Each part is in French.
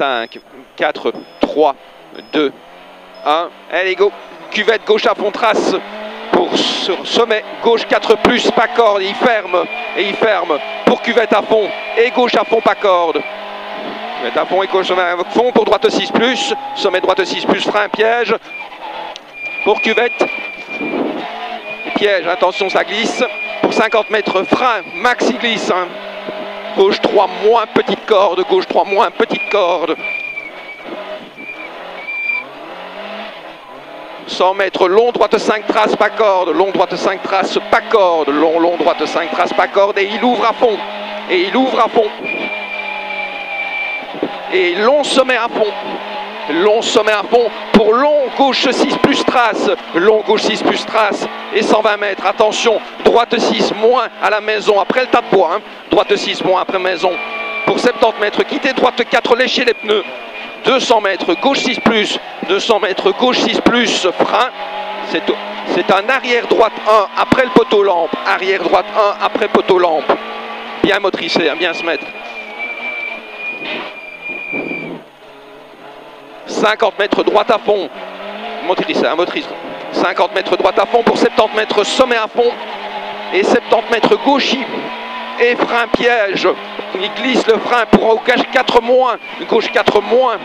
5, 4, 3, 2, 1. Allez, go. Cuvette gauche à fond, trace pour sommet. Gauche 4 plus, pas corde. Il ferme et il ferme pour cuvette à fond. Et gauche à fond, pas corde. Cuvette à fond et gauche sommet à fond pour droite 6 plus. Sommet droite 6 plus, frein, piège. Pour cuvette. Piège, attention, ça glisse. Pour 50 mètres, frein, maxi glisse. Hein. Gauche 3 moins petite corde, gauche 3 moins petite corde. 100 mètres, long, droite 5 traces, pas corde. Long, droite 5 traces, pas corde. Long, long, droite 5 traces, pas corde. Et il ouvre à fond. Et il ouvre à fond. Et long sommet à fond. Long sommet à fond pour long gauche 6 plus trace, long gauche 6 plus trace et 120 mètres, attention, droite 6 moins à la maison après le tas de bois, hein. Droite 6 moins après maison pour 70 mètres, quitter droite 4, lécher les pneus, 200 mètres, gauche 6 plus, 200 mètres, gauche 6 plus, frein, c'est un arrière droite 1 après le poteau lampe, arrière droite 1 après poteau lampe, bien motricé, hein, bien se mettre. 50 mètres droite à fond, motrice, hein, motrice. 50 mètres droite à fond pour 70 mètres sommet à fond et 70 mètres gauchis et frein piège. Il glisse le frein pour gauche 4 moins, gauche 4 moins.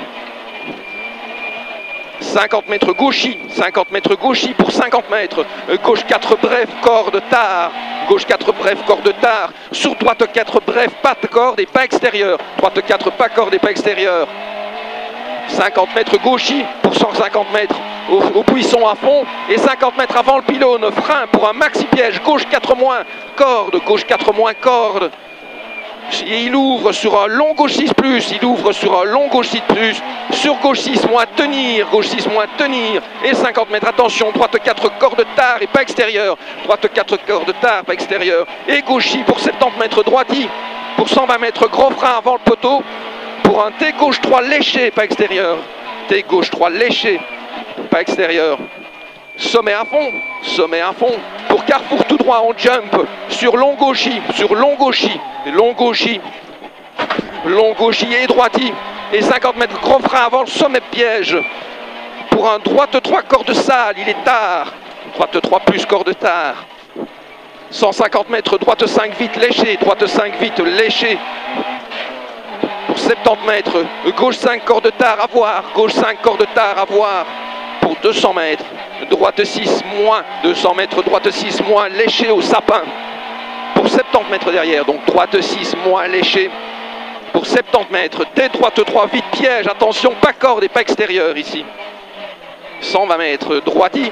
50 mètres gauchis, 50 mètres gauchis pour 50 mètres. Gauche 4 bref, corde tard. Gauche 4 bref, corde tard. Sur droite 4 bref, pas de corde et pas extérieur. Droite 4 pas corde et pas extérieur. 50 mètres gauchis pour 150 mètres au buisson à fond et 50 mètres avant le pylône, frein pour un maxi piège, gauche 4 moins, corde, gauche 4 moins, corde. Et il ouvre sur un long gauche 6 plus, il ouvre sur un long gauche 6 plus, sur gauche 6 moins, tenir, gauche 6 moins, tenir, et 50 mètres, attention, droite 4 corde tard et pas extérieur, droite 4 corde tard, pas extérieur, et gauchis pour 70 mètres droiti, pour 120 mètres, gros frein avant le poteau, pour un T gauche 3 léché, pas extérieur. T gauche 3 léché, pas extérieur. Sommet à fond, pour carrefour tout droit en jump, sur long gauchis, long gauchis et droiti, et 50 mètres gros frein avant le sommet piège, pour un droite 3 corde sale, il est tard, droite 3 plus corde tard. 150 mètres, droite 5 vite léché, droite 5 vite léché. Pour 70 mètres, gauche 5 corde tard à voir, gauche 5 corde tard à voir. Pour 200 mètres, droite 6 moins, 200 mètres, droite 6 moins, léché au sapin. Pour 70 mètres derrière, donc droite 6 moins, léché. Pour 70 mètres, T droite 3 vite piège, attention, pas corde et pas extérieur ici. 120 mètres, droiti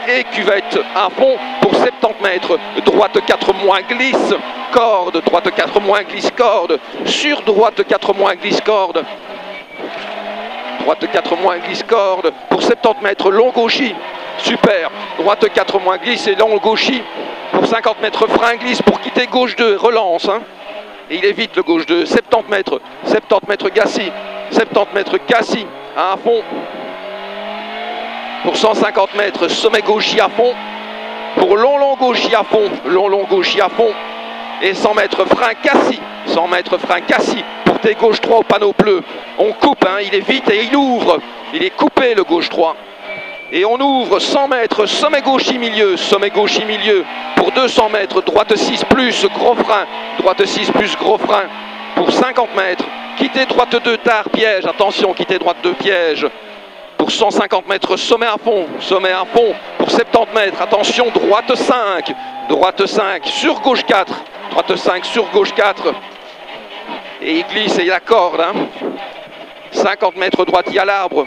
et cuvette à fond pour 70 mètres, droite 4 moins glisse, corde, droite 4 moins glisse, corde, sur droite 4 moins glisse, corde, droite 4 moins glisse, corde, pour 70 mètres, long gauchis, super, droite 4 moins glisse et long gauchis, pour 50 mètres, frein glisse pour quitter gauche 2, relance, hein. Et il évite le gauche 2, 70 mètres Gassi, 70 mètres Gassi à fond. Pour 150 mètres, sommet gauchis à fond. Pour long gauchis à fond, long gauchis à fond. Et 100 mètres frein Cassis, 100 mètres frein Cassis. Pour T gauche 3 au panneau bleu. On coupe, hein, il est vite et il ouvre. Il est coupé le gauche 3. Et on ouvre 100 mètres, sommet gauchis milieu. Pour 200 mètres, droite 6 plus, gros frein. Droite 6 plus, gros frein. Pour 50 mètres, quitter droite 2 tard, piège. Attention, quitter droite 2 piège. Pour 150 mètres, sommet à fond, pour 70 mètres, attention, droite 5, sur gauche 4, droite 5, sur gauche 4, et il glisse et il accorde, hein. 50 mètres droiti à l'arbre,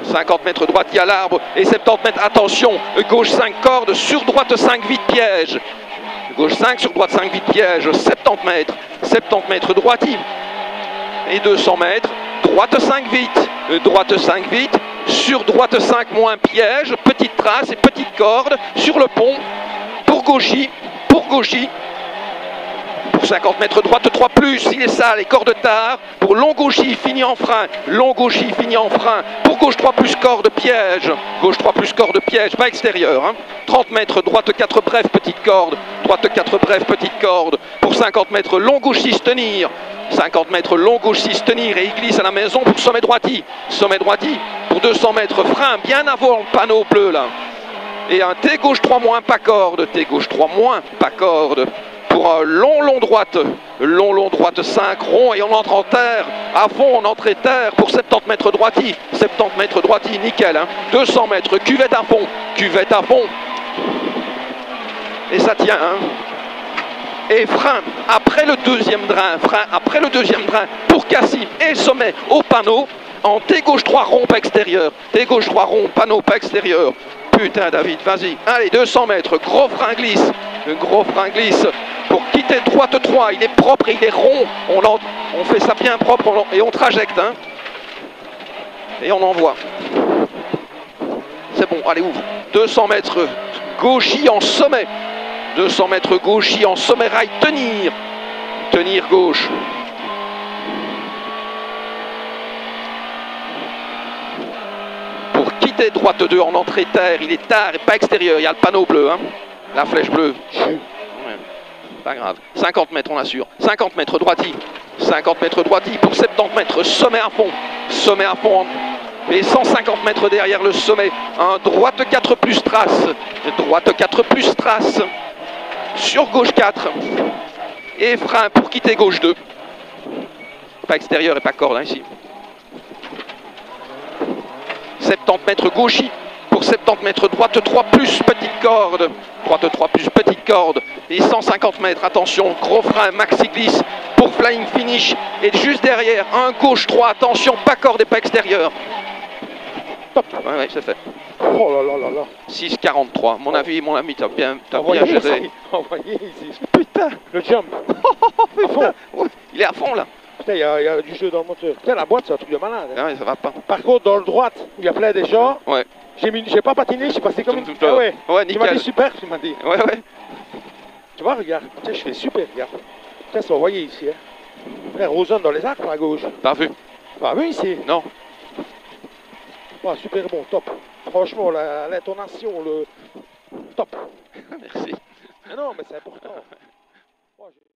50 mètres droiti à l'arbre, et 70 mètres, attention, gauche 5 cordes, sur droite 5 vite piège, gauche 5, sur droite 5 vite piège, 70 mètres droiti, et 200 mètres, droite 5 vite, sur droite 5 moins piège, petite trace et petite corde, sur le pont, pour gauchis, pour 50 mètres droite 3 plus, il est sale et corde tard, pour long gauchis fini en frein, pour gauche 3 plus corde piège, pas extérieur, hein. 30 mètres droite 4 bref, petite corde, droite 4 bref, petite corde. Pour 50 mètres, long gauche 6, tenir. 50 mètres, long gauche 6, tenir. Et il glisse à la maison pour sommet droiti. Sommet droiti. Pour 200 mètres, frein bien avant le panneau bleu là. Et un T gauche 3 moins, pas corde. T gauche 3 moins, pas corde. Pour un long droite. Long droite 5 rond. Et on entre en terre. À fond, en entrée terre pour 70 mètres droiti. 70 mètres droiti, nickel. Hein. 200 mètres, cuvette à fond. Cuvette à fond. Et ça tient. Hein. Et frein après le deuxième drain. Frein après le deuxième drain pour Cassim et sommet au panneau. En T gauche 3 rond pas extérieur. T gauche 3 rond, panneau pas extérieur. Putain David, vas-y. Allez, 200 mètres, gros frein glisse. Gros frein glisse. Pour quitter droite 3, il est propre et il est rond. On fait ça bien propre et on trajecte. Hein. Et on envoie. C'est bon, allez, ouvre. 200 mètres, gauchis en sommet. 200 mètres gauchis en sommet rail, tenir. Tenir gauche. Pour quitter droite 2 en entrée terre, il est tard et pas extérieur. Il y a le panneau bleu, hein. La flèche bleue. Ouais, pas grave. 50 mètres, on assure. 50 mètres droiti. 50 mètres droiti pour 70 mètres, sommet à fond. Sommet à fond. Et 150 mètres derrière le sommet. Un droite 4 plus trace. Droite 4 plus trace. Sur gauche 4. Et frein pour quitter gauche 2. Pas extérieur et pas corde hein, ici. 70 mètres gauchis pour 70 mètres droite 3 plus petite corde. Droite 3 plus petite corde. Et 150 mètres, attention, gros frein, maxi glisse pour flying finish. Et juste derrière, un gauche 3, attention, pas corde et pas extérieur. Top. Ouais, c'est fait. Oh là là là là. 6,43. Mon avis, mon ami, t'as bien géré. Envoyé ici. Putain. Le jump. À fond. Ouais, il est à fond là. Putain, il y a du jeu dans le moteur. Putain, la boîte, c'est un truc de malade. Hein. Ah ouais, ça va pas. Par contre, dans le droite, il y a plein déjà. Ouais. J'ai pas patiné, je suis passé comme une... Ah ouais. Ouais, tu m'as nickel. dit super, tu m'as dit. Ouais, ouais. Tu vois, regarde. Tiens, je fais super, regarde. Putain, c'est envoyé ici. Hein. Frère, ozone dans les arcs, à gauche. Pas vu. Pas vu ici. Non. Ouais, super bon, top. Franchement, l'intonation, le top. Merci. Mais non, mais c'est important.